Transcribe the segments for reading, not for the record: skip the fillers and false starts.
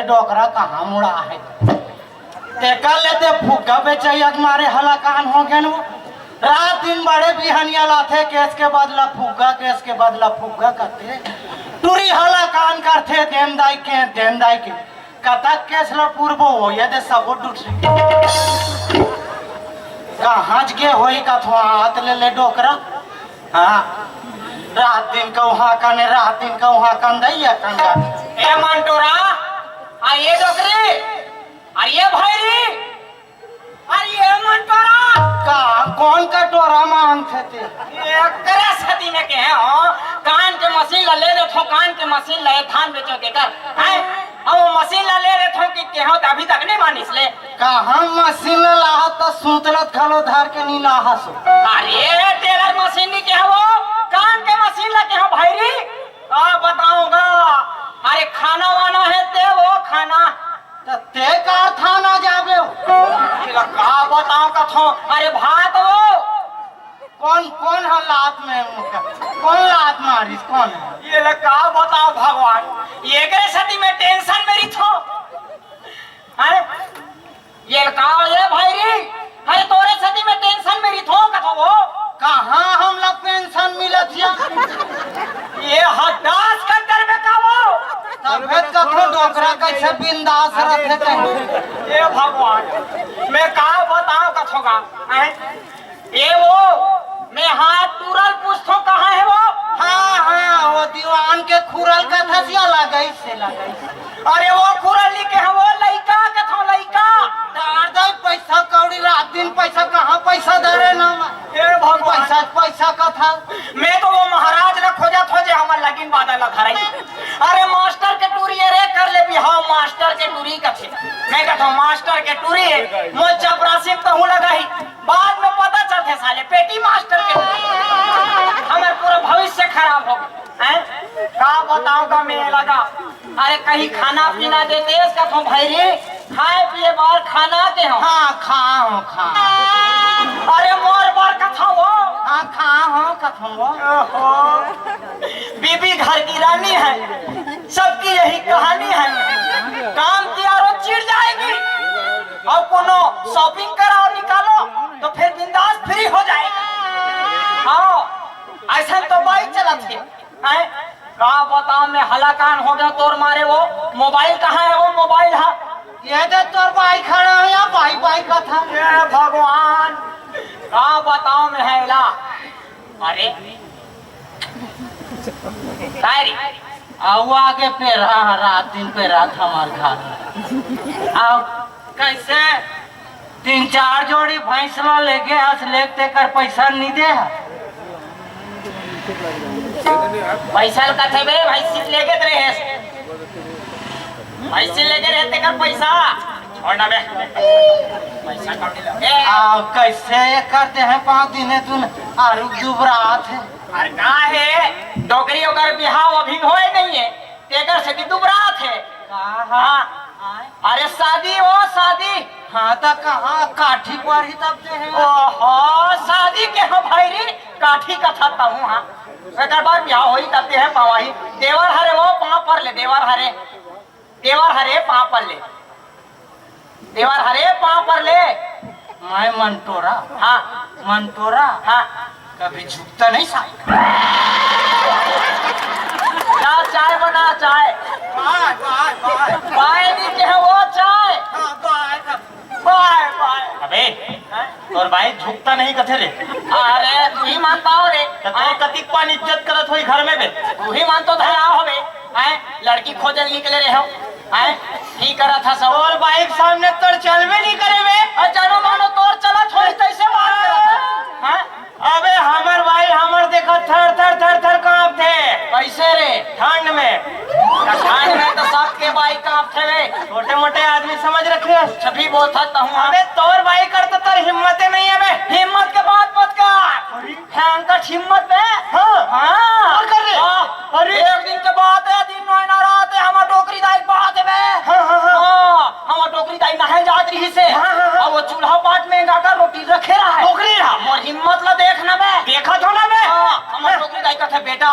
डोकरा कहाँ मुड़ा है तेकर लेते फुग्गा बेचैया मारे हलाकान हो गए वो रात दिन बड़े बिहनिया लाथे केस के बदला फुग्गा केस के बदला फुग्गा करते टूरी हलाकान करते देन दाई के कतक केस ला पूर्वो हो ये दे सबो डूट कहाँ के होई कथवा हाथ ले डोकरा हाँ रात दिन कौहा कने रात दिन कौहा कन दैया कंगा ए मंटोरा आ ये डोकरी अरे ये भाईरी अरे ये मंटोरा का कौन का टोरा मांग थे ये करे सदी में के हो कान के मशीन ला ले थो कान के मशीन ले धान बेचो के कर हैं अब मशीन ला ले थो कि हो अभी तक नहीं मानिस ले कहाँ मशीन ला तो सूतलत खालो धार के नी लाहा सो अरे टेलर मशीन नहीं के वो कान के मशीन ला के हो भाईरी आ बताऊंगा अरे खाना वाना है ते वो खाना ते का थाना जाबे का बताओ कथो अरे भात वो कौन है लात में कौन लात मारिस कौन है ये का बताओ भगवान ये करे सती में टेंशन मेरी थो अरे ये का ये भाईरी अरे तोरे सती में टेंशन मेरी थो कथो वो कहाँ हम लोग पेंशन मिलत या ये हदास कंटर में का वो तबे कथो डोकरा कैसे बिंदास रहते कहीं ये भगवान मैं का बताऊं कथोगा ये वो मैं हाथ तुरल पूछतो कहाँ है वो हाँ वो दीवान के खुरल का थसिया लगई से अरे वो खुरल लिखे है वो लइका कथो लइका दार दे पैसा कौड़ी रात दिन पैसा कहाँ पैसा दे ना हे भगवान पैसा का था मैं तो वो महाराज ने खोजा खोजे हमर लगिन बादल धराई अरे मास्टर के टूरी रे कर ले बिहाव मास्टर के टूरी कथे मैं कहता मास्टर के टूरी मो चपरासी कहूं लगाई बाद में पता चलते साले पेटी मास्टर के हमारे पूरा भविष्य खराब हो गया का बताऊंगा मैं लगा अरे कहीं खाना पीना देते इसका तो भाई खाए पिए बार खाना के हो हाँ खा अरे मोर बार कथा हो हाँ खा हो कथो बीबी घर की रानी है सबकी यही कहानी है काम किया और चिढ़ जाएगी और कोनो शॉपिंग कराओ निकालो तो फिर बिंदास फ्री हो जाएगी हाँ ऐसा तो बाइक चला थे का बताओ मैं हलाकान हो गया तोर मारे वो मोबाइल कहाँ है वो मोबाइल है ये दे तोर बाइक खड़ा है या बाइक का था ये भगवान का बताओ मैं है ला अरे तारी आओ आगे पे रहा रात दिन पे रात हमार घर आओ कैसे 3-4 जोड़ी भैंसला लेके हंस लेते कर पैसा नहीं दे पैसा का थे बे भैंसी लेके रहे भैंसी लेके रहते कर पैसा छोड़ना बे पैसा काटे आओ कैसे करते हैं 5 दिन तुम आरु दुबरात है अरे का है डोगरी ओकर बिहाव अभी होए नहीं है तेकर से भी दुबरात है हाँ अरे शादी हो शादी हाँ तो कहाँ काठी पर ही तब दे है ओहो शादी के हो भाईरी काठी का था हूँ हाँ एक बार बिहाव होई तब दे है पावाही देवर हरे वो पाँव पर ले देवर हरे पाँव पर ले देवर हरे पाँव पर ले मैं मंटोरा हाँ मंटोरा हाँ कभी झुकता नहीं साई क्या चाय बना चाय बाय नहीं के है वो चाय बाय बाय अबे तोर भाई झुकता नहीं कथे रे अरे तू ही मानता हो रे तो कतिक पान इज्जत करत होई घर में बे तू ही मानतो धरा हो बे लड़की खोजल निकले रहे हो ठीक करा था सब और बाइक सामने तोर चलबे नहीं करे बे जानो मानो तोर चला थोड़ी तैसे बात करत है अबे हमर भाई हमर देखो थर कांपते कैसे रे ठंड में तो सबके बाइक कांपते वे छोटे मोटे आदमी समझ रखे छपी बोल था हूँ अबे तोर भाई करता तर हिम्मत नहीं है बे हिम्मत के बात मत कर हैंकर हिम्मत में हाँ कर रे अरे एक दिन के बाद है दिन नोइना रात है हमार टोकरी दाई बात है बे हमार टोकरी दाई नहाए जात रही से अब वो चूल्हा पाट में गाकर रोटी रखे रहा है टोकरी रहा मोर हिम्मत ला देखना बे देखा तो ना बे हमार टोकरी दाई का था बेटा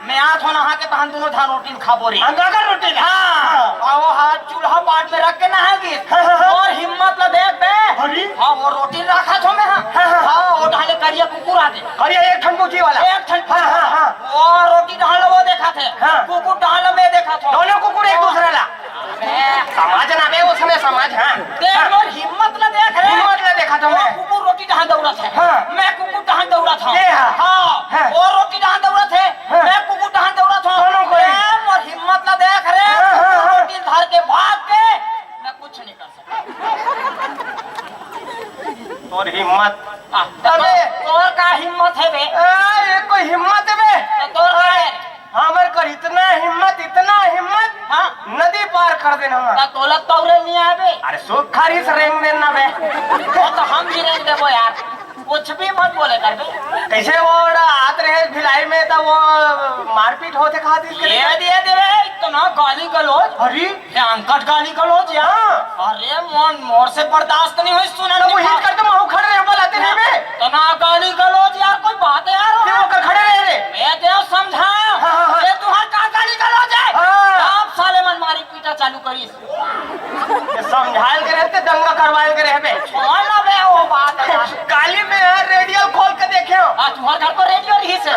मैं यहाँ थो नहा के तहन दोनों धान रोटी खाबो रे अंगाकर रोटी ले। हाँ और वो हाथ चूल्हा पाट में रख के नहाएगी और हिम्मत ल देख बे अरे हाँ वो रोटी रखा थो मैं हाँ वो ढाले करिया कुकुर आते अरे एक ठंड पूछी वाला एक ठंड हाँ। वो रोटी ढाल वो देखा थे हाँ। कुकुर ढाल में देखा था दोनों कुकुर एक दूसरे ला समाज ना बे उसमें समाज। हाँ देख लो हिम्मत ल देख रे हिम्मत ले देखा था वो मैं। कुकुर रोटी ढाल दौड़ा थे हाँ। मैं कुकुर ढाल दौड़ा था ये हाँ। हाँ वो रोटी ढाल दौड़ा थे हाँ। मैं कुकुर ढाल दौड़ा था दोनों को ही। और हिम्मत ल देख रे हाँ। रोटी धर के भाग के मैं कुछ नहीं कर सकता और हिम्मत अबे तोर का हिम्मत है बे ये कोई हिम्मत है बे। तो तोर का है हमर कर इतना हिम्मत हाँ नदी पार कर देना हमार। तो तोला तौरे नहीं आवे अरे सुखा रिस रेंग देना बे। तो हम भी रेंग देबो यार कुछ भी मत बोले कर बे कैसे वो आत रहे भिलाई में तो वो मारपीट होते खातिर के ये दिए देवे इतना गाली गलौज अरे भयंकर गाली गलौज यार अरे मोन मोर से बर्दाश्त नहीं हुई सुनने तो वही कर तो महू खड़े रहे बोलाते नहीं बे। इतना गाली गलौज यार कोई बात है यार क्यों कर खड़े रहे रे। मैं देव समझा हाँ। ये तुम्हार का गाली गलौज है हाँ। आप साले मन मारी पीटा चालू करी समझायल के रहते दंगा करवायल के रहे बे। कौन ना बे वो बात है यार काली में है रेडियो खोल के देखे हो। तुम्हारे घर पर रेडियो रही से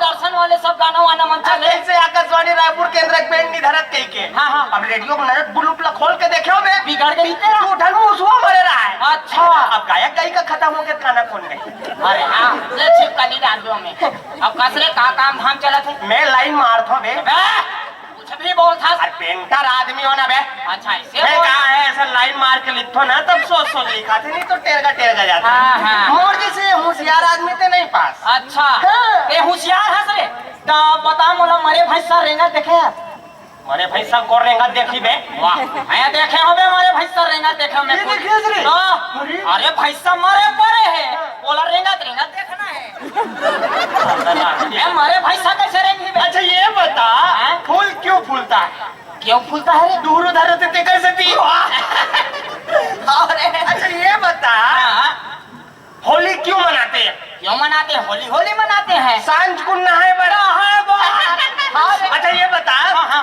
दर्शन वाले सब गाना वाना मन चले जैसे आकाशवाणी रायपुर केंद्र बैंड निधरत कही के। हाँ हाँ अब रेडियो को नजर बुलुट ला खोल के देखे हो बे। बिगड़ गई तेरा तू उठल मुंह सुहा मरे रहा है। अच्छा अब गायक गायिका खत्म हो के गाना कौन गए। अरे हाँ ले छिप कली डाल दो में अब कसरे का काम धाम चला थे मैं लाइन मारता बे। कुछ भी बोल था अरे पेंटर आदमी हो ना बे। अच्छा ऐसे मैं बोल कहा है ऐसा लाइन मार के लिखो ना तब सोच लिखा थे नहीं तो टेरगा जाता। हाँ, हाँ। मोर जैसे होशियार आदमी थे नहीं पास। अच्छा हाँ। ए होशियार हंस रे तो बता मोला मरे भाई सर रेंगा देखे मरे भाई सब को रेंगा देखी बे। वाह मैं देखे हो बे मरे भाई सर रेंगा देखा मैं ये देखिए रे। अरे अरे भाई सब मरे पड़े है बोला रेंगा देखना है ए मरे भाई सब कैसे रेंगी बे अच्छा ये बता हाँ? फूल क्यों फूलता है। क्यों फूलता है रे दूर उधर होते ते कैसे दी। अरे अच्छा ये बता हाँ, होली क्यों मनाते हैं। क्यों मनाते हैं होली मनाते हैं सांझ को नहाए बड़ा है अरे, अच्छा ये बता हाँ।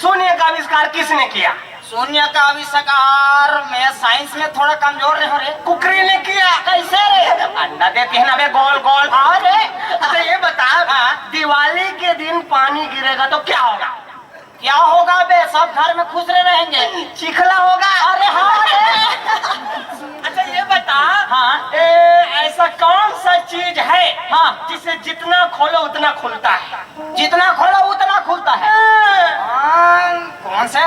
शून्य का आविष्कार किसने किया। शून्य का आविष्कार मैं साइंस में थोड़ा कमजोर रहे हो रे कुकरी ने किया। कैसे रे अंडा देते हैं ना बे गोल गोल। अरे अच्छा ये बता हाँ। दिवाली के दिन पानी गिरेगा तो क्या होगा। क्या होगा बे सब घर में खुश रहेंगे चिखला होगा। अरे हाँ रे अच्छा ये बता हाँ ऐसा कौन सा चीज है हाँ जिसे जितना खोलो उतना खुलता है। जितना खोलो उतना खुलता है कौन से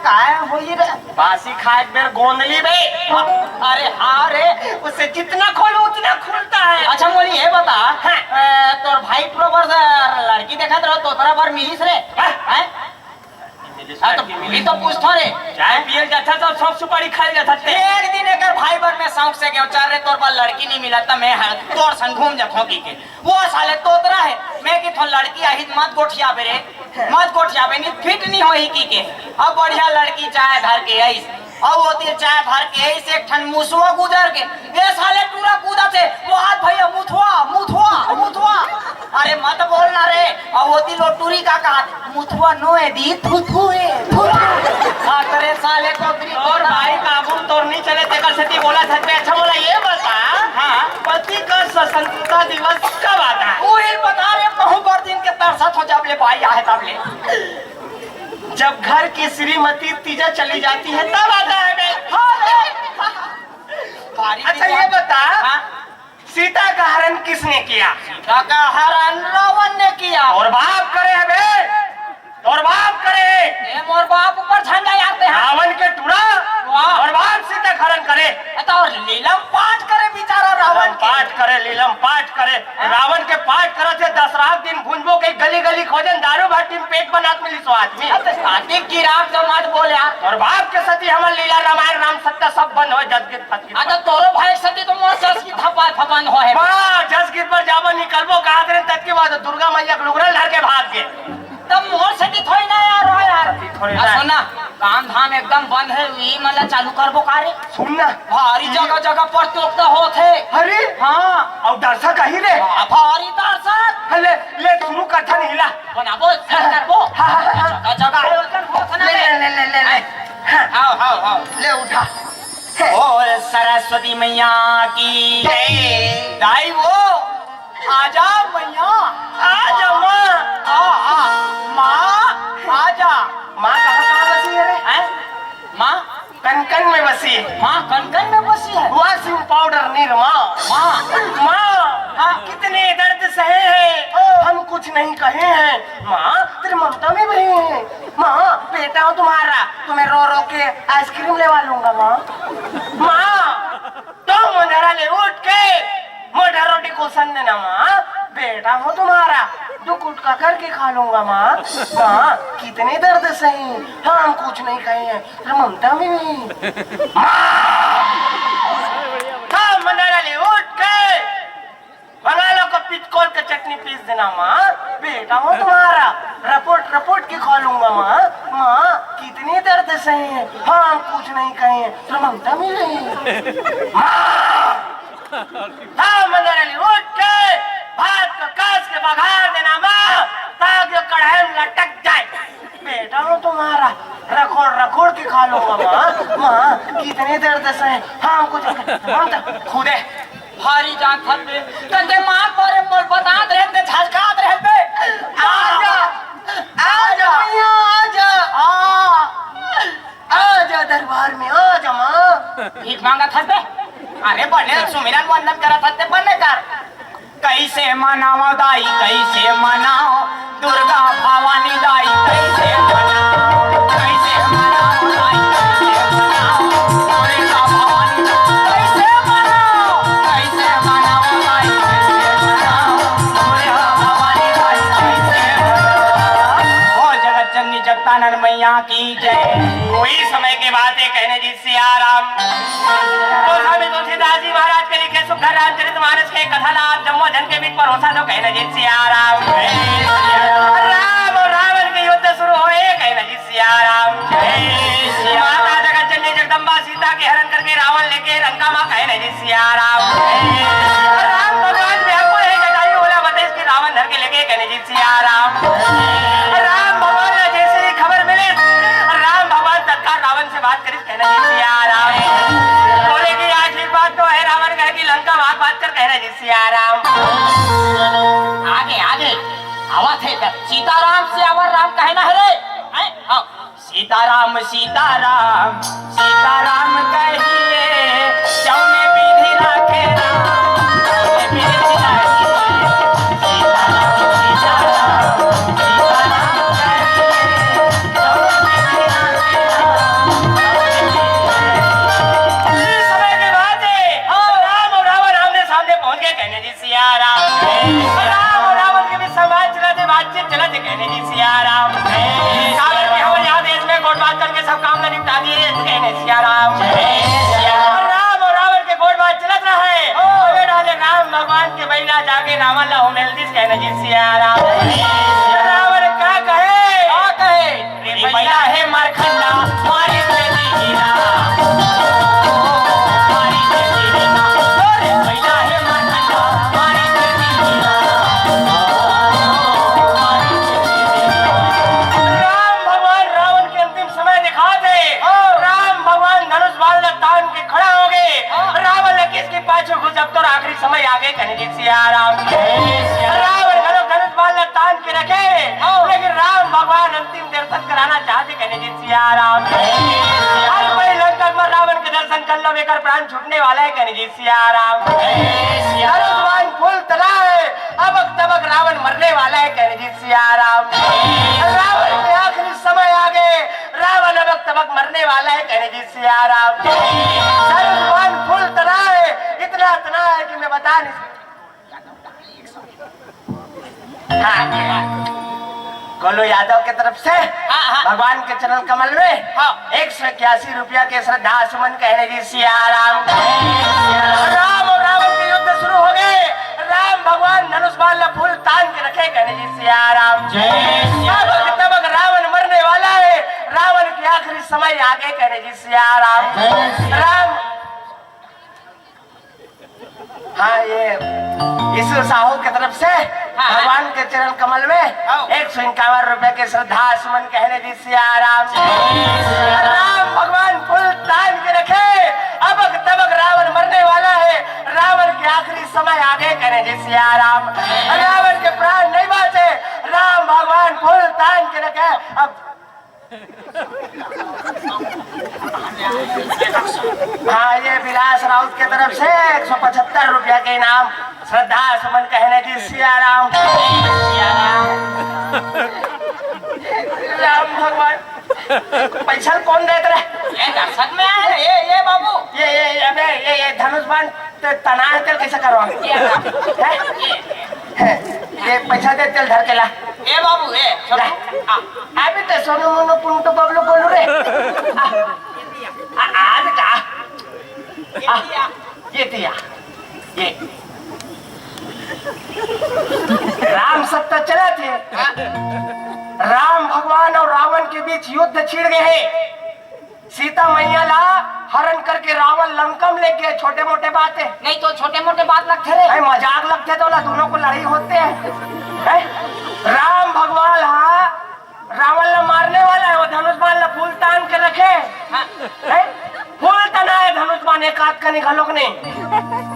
काय होई रे बासी खाए बेर गोंदली बे। अरे हाँ रे उसे जितना खोलो उतना खुलता है। अच्छा मोली ये बता तोर भाई बरोबर से लड़की देखा तो तोरा बार मिलिस रे हैं तो मिली तो पूछता रे चाय पिए जाता तो सब सुपारी खाए जाता एक दिन एक भाई बर में शौक से गयो चार रे तोर पर लड़की नहीं मिला था मैं तोर संग घूम जा खोकी के वो साले तोतरा है मैं कि थो लड़की आही मत गोठिया बे रे मत गोठिया बे नहीं फिट नहीं होई की के अब बढ़िया लड़की चाय धर के आई अब होती चाय भर के ऐसे एक ठन मुसवा गुजर के ये साले पूरा कूदा थे वो हाथ भैया मुथवा अरे मत बोलना रे अब होती लोटूरी का कहा मुथवा नोए दी थुथुए करे साले टोकरी और भाई काबू तोर नहीं चले तेकर सती बोला छत पे। अच्छा बोला ये बता हाँ पति का स्वतंत्रता दिवस कब आता है। वो ही बता रे कहूं पर दिन के तरसत हो जब ले भाई आए तब ले जब घर की श्रीमती तीजा चली जाती है तब आता है बे। अच्छा ये बता सीता का हरण किसने किया। सीता का हरण रावण ने किया और बाप करे है बे और बाप करे मोर बाप ऊपर झंडा याते हैं रावण के टुड़ा वाह। और बाप सीता का हरण करे और लीलम पाठ करे बेचारा रावण के पाठ करे लीलम पाठ करे रावण के पाठ करे थे दसरा दिन भुंजबो के गली गली खोजन दारू भाटी में पेट बनात मिली सो आदमी शादी की रात जो मत बोले और बाप के सती हमर लीला रामायण राम सत्ता सब बंद हो जसगीत फतगीत। अच्छा तोरो भाई सती तो मोर सस की थपा थपन हो है वाह जसगीत पर जाबो निकलबो कहा करे तक के बाद दुर्गा मैया के लुगरल धर के भाग गए तब मोर सती थोड़ी ना यार हो यार थोड़ी ना। सुना काम धाम एकदम बंद है वही मतलब चालू करबो कारे सुनना भारी जगह जगह प्रतियोगिता होते अरे हाँ और डरसा कहीं रे भारी दर्शक ले ले शुरू करता नहीं हिला बनाबो करबो जगह जगह आयोजन होत ना ले आओ आओ आओ ले उठा बोल सरस्वती मैया की जय दाई वो आजा मैया आजा माँ माँ आजा माँ कहाँ बसी है रे हैं माँ कनकन में बसी है माँ कनकन में बसी है वॉशिंग पाउडर निरमा माँ माँ कितने दर्द सहे हैं हम कुछ नहीं कहे हैं माँ तेरी ममता में बहे हैं माँ बेटा हो तुम्हारा तुम्हें रो रो के आइसक्रीम लेवा लूंगा माँ तो मुंडरा ले उठ के मोटा रोटी को सन देना माँ बेटा हो तुम्हारा दो गुटका करके खा लूंगा माँ कितने दर्द सही हम कुछ नहीं कहे हैं तेरी ममता में भी हाँ मुंडरा ले उठ के बंगालों को पिचकोल का चटनी पीस देना माँ बेटा हो तुम्हारा रपोट रपोट के खा लूंगा माँ कितनी दर्द सही है हम कुछ नहीं कहे हैं तो ममता मिल रही हाँ मंदरली उठ के भात को कास के बघार देना माँ ताकि कढ़ाई में लटक जाए बेटा हो तुम्हारा रखोड़ रखोड़ के खा लूंगा माँ कितनी दर्द सही हम कुछ हम तो खुद है भारी जान थपे कंदे मार परे मोर बतात रहते झटकात रहते आजा आजा मैया आजा दरबार में आजा माँ भीख मांगा थपे अरे बने सुमिरन वंदन करा थते बने कर कैसे मनाओ दाई कैसे मनाओ दुर्गा भवानी दाई कैसे मनाओ कैसे मनाओ दाई कैसे मनाओ दुर्गा भवानी कैसे मनाओ कैसे मनाओ दाई कैसे मनाओ दुर्गा भवानी दाई कैसे मनाओ हो जगत जननी जगतानंद मैया की जय कोई समय के बाद कहने जी सियाराम स्वामी तुलसीदास जी महाराज के लिखे सुखर रामचरित मानस के कथानाथ जम्मो जन के बीच पर होसा तो कहने जी सियाराम राम और रावण के युद्ध शुरू हुए कहने जी सियाराम माता जगत जननी जगदम्बा सीता के हरण करके रावण लेके लंका मां कहने जी सियाराम राम भगवान व्याकुल है जटायु बोला बताइए कि रावण धर के लेके कहने जी सियाराम राम भगवान ने जैसे ही खबर मिली राम भगवान तत्काल रावण से बात करी कहने जी सियाराम बोले कि आखिरी बात तो है रावण कहे कि लंका बात कर कहने जी सियाराम आगे आगे आवाज है कर सीताराम से अवर राम कहना है रे हैं हाँ सीताराम सीताराम सीताराम कहिए जौने विधि राखे राम जौने विधि राखे सीताराम सीताराम सीताराम कहिए जौने विधि राखे राम इस समय के बाद राम और रावण आमने सामने पहुंच गए कहने जी सियाराम राम और रावण के बीच संवाद चलाते बातचीत चलाते कहने जी सियाराम सागर के हम यहाँ देश में कोट बात करके सब काम निपटा दिए कहने सियाराम राम और रावण के कोट बात चलत रहा है डाले राम भगवान के बहिना जाके रावण ला मिल दिस कहने जी सियाराम रावण क्या कहे पहिला है मारखंडा मारी तेरी हीरा मारी तेरी हीरा अरे पहिला है मारखंडा मारी तेरी हीरा मारी तेरी हीरा राम भगवान रावण के अंतिम समय दिखा दे राम भगवान धनुष बाण तान के खड़ा हो गए रावण ने किसके पाछे घुस अब तो आखिरी समय आ गए कहने जी सियाराम रावण धनुष बाण तान के रखे लेकिन राम भगवान अंतिम दर्शन कराना चाहते कहने जी सियाराम हर कोई लंका में रावण के दर्शन कर लो बेकर प्राण छूटने वाला है कहने जी सियाराम धनुष बाण फुल तला है अब तबक रावण मरने वाला है कहने जी सियाराम रावण के आखिरी समय आ गए रावण अब तबक मरने वाला है कहने जी सियाराम धनुष बाण फुल तना है इतना तना है कि मैं बता नहीं गोलू यादव के तरफ से भगवान के चरण कमल में 181 रुपया के श्रद्धा सुमन कहने जी सियाराम राम और रावण के युद्ध शुरू हो गए राम भगवान धनुष बाण फूल तान के रखे कहने जी सियाराम तब रावण मरने वाला है रावण के आखिरी समय आगे करे जी सिया राम। राम हाँ ये यीशु साहू की तरफ से भगवान के चरण कमल में 151 रुपए के श्रद्धा सुमन कहने जी सिया राम। राम भगवान फुल तान के रखे, अबक तबक रावण मरने वाला है, रावण के आखिरी समय आगे करे जी सिया राम। रावण के प्राण नहीं बाचे, राम भगवान फुल तान के रखे। अब हाँ ये विलास राउत की तरफ से 175 रुपया के इनाम श्रद्धा सुमन कहने जी सिया राम। राम भगवान पैसा कौन देते रहे? ये दर्शक में आए ये बाबू ये धनुष बाण तना है तेल कैसे करवा? ये पैसा दे तेल धर के ला। ये बाबू ये अभी तो सोनू मोनू पुंटू बबलू बोलू रे। आज का ये दिया ये राम सत्ता चले थे। राम भगवान और रावण के बीच युद्ध छिड़ गए हैं। सीता मैया ला हरण करके रावण लंका में ले गए। छोटे मोटे बातें नहीं तो छोटे मोटे बात लगते रहे, मजाक लगते तो ला दोनों को लड़ाई होते हैं। राम भगवान हाँ रावण ला मारने वाला है, वो धनुष बाण ला फूल तान के रखे। फूल तना है धनुष बाण एक हाथ का निकालो ने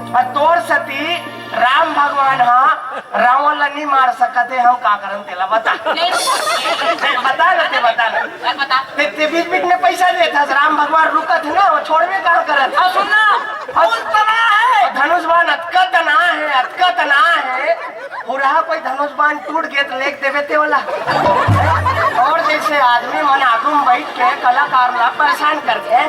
और तोड़ सती राम भगवान हाँ रावण ला नहीं मार सकते। हम का करन तेला बता बता लेते बता ते बीच बीच में पैसा देता राम भगवान रुकत है ना, वो छोड़वे का करत। सुनना फूल तना है, धनुष बाण अतका तना है पूरा कोई धनुष बाण टूट गए तो लेक देवे ते वाला। और जैसे आदमी मन आगू में बैठ के कलाकार ला परेशान करते हैं।